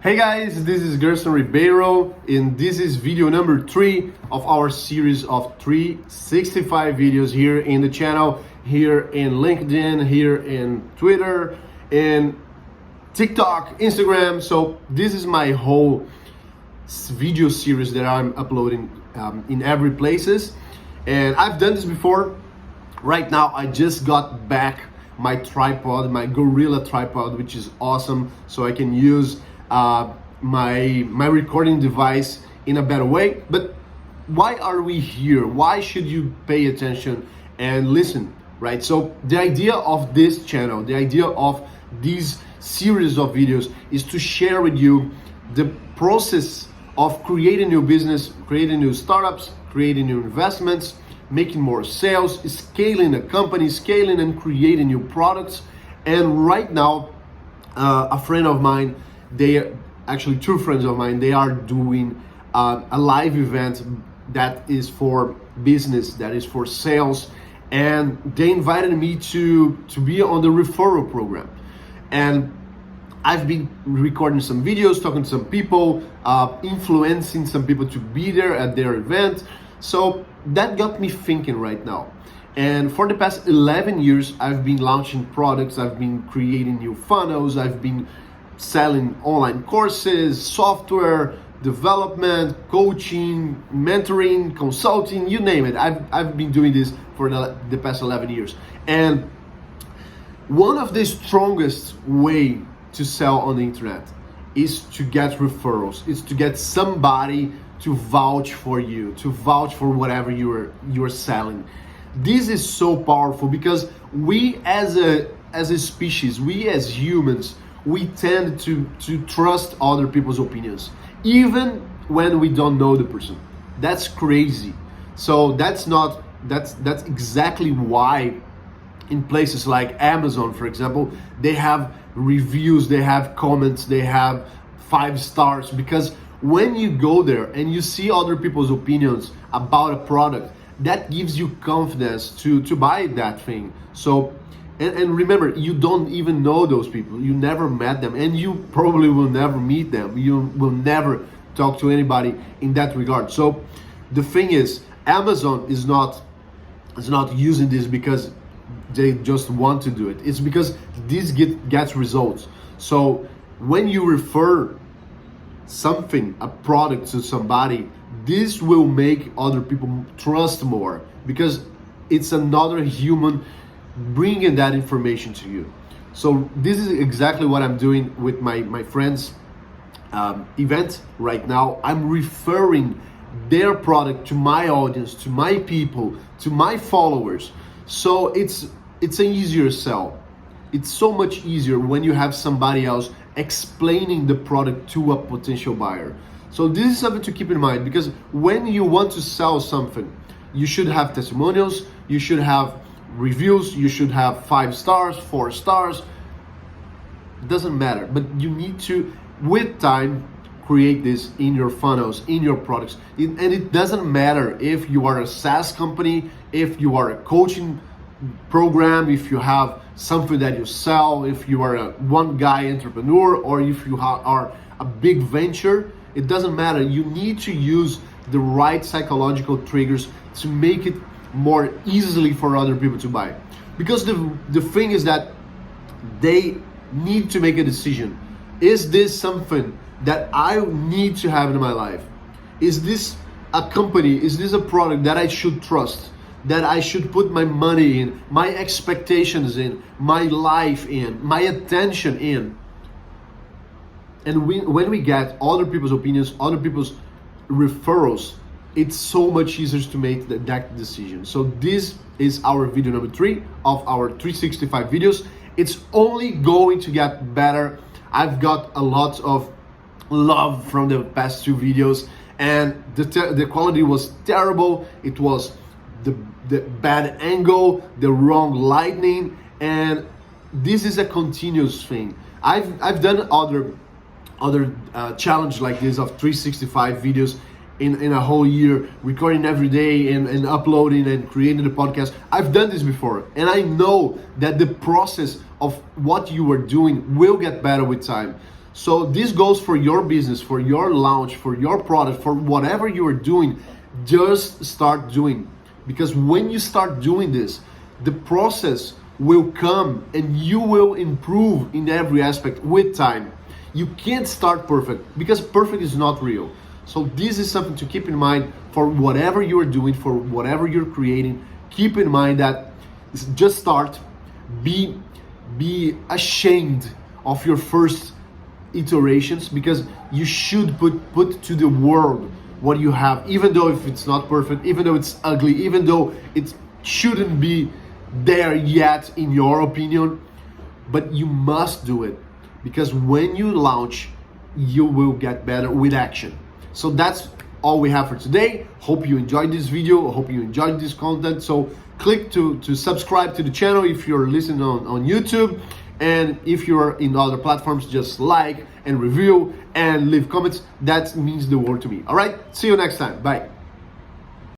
Hey guys, this is Gerson Ribeiro, and this is video number 3 of our series of 365 videos here in the channel, here in LinkedIn, here in Twitter, in TikTok, Instagram. So this is my whole video series that I'm uploading in every places, and I've done this before. Right now I just got back my tripod, my Gorilla tripod, which is awesome, so I can use my recording device in a better way. But why are we here? Why should you pay attention and listen, right? So the idea of this channel, the idea of these series of videos is to share with you the process of creating new business, creating new startups, creating new investments, making more sales, scaling a company, scaling and creating new products. And right now, a friend of mine, actually 2 friends of mine, they are doing a live event that is for business, that is for sales, and they invited me to be on the referral program. And I've been recording some videos, talking to some people, influencing some people to be there at their event. So that got me thinking right now. And for the past 11 years, I've been launching products, I've been creating new funnels, I've been selling online courses, software development, coaching, mentoring, consulting, you name it. I've been doing this for the past 11 years. And one of the strongest way to sell on the internet is to get referrals. It's to get somebody to vouch for you, to vouch for whatever you're selling. This is so powerful because we as a species, we as humans, we tend to trust other people's opinions, even when we don't know the person. That's crazy. So that's exactly why in places like Amazon, for example, they have reviews, they have comments, they have 5 stars, because when you go there and you see other people's opinions about a product, that gives you confidence to buy that thing. So and remember, you don't even know those people, you never met them, and you probably will never meet them, you will never talk to anybody in that regard. So the thing is, Amazon is not using this because they just want to do it. It's because this gets results. So when you refer something, a product, to somebody, this will make other people trust more, because it's another human bringing that information to you. So this is exactly what I'm doing with my friends event right now. I'm referring their product to my audience, to my people, to my followers. So it's an easier sell. It's so much easier when you have somebody else explaining the product to a potential buyer. So this is something to keep in mind, because when you want to sell something, you should have testimonials, you should have reviews, you should have 5 stars, 4 stars. It doesn't matter, but you need to, with time, create this in your funnels, in your products. And it doesn't matter if you are a SaaS company, if you are a coaching program, if you have something that you sell, if you are a one-guy entrepreneur, or if you are a big venture. It doesn't matter. You need to use the right psychological triggers to make it more easily for other people to buy. Because the thing is that they need to make a decision. Is this something that I need to have in my life? Is this a company? Is this a product that I should trust? That I should put my money in, my expectations in, my life in, my attention in? And when we get other people's opinions, other people's referrals, it's so much easier to make that decision. So this is our video number 3 of our 365 videos. It's only going to get better. I've got a lot of love from the past 2 videos, and the quality was terrible. It was the bad angle, the wrong lighting, and this is a continuous thing. I've done other challenge like this of 365 videos in a whole year, recording every day and uploading and creating a podcast. I've done this before, and I know that the process of what you are doing will get better with time. So this goes for your business, for your launch, for your product, for whatever you are doing. Just start doing, because when you start doing this, the process will come and you will improve in every aspect with time. You can't start perfect, because perfect is not real. So this is something to keep in mind for whatever you're doing, for whatever you're creating. Keep in mind that just start. Be ashamed of your first iterations, because you should put to the world what you have, even though if it's not perfect, even though it's ugly, even though it shouldn't be there yet in your opinion, but you must do it, because when you launch, you will get better with action. So that's all we have for today. Hope you enjoyed this video. Hope you enjoyed this content. So click to subscribe to the channel if you're listening on YouTube. And if you're in other platforms, just like and review and leave comments. That means the world to me. All right, see you next time. Bye.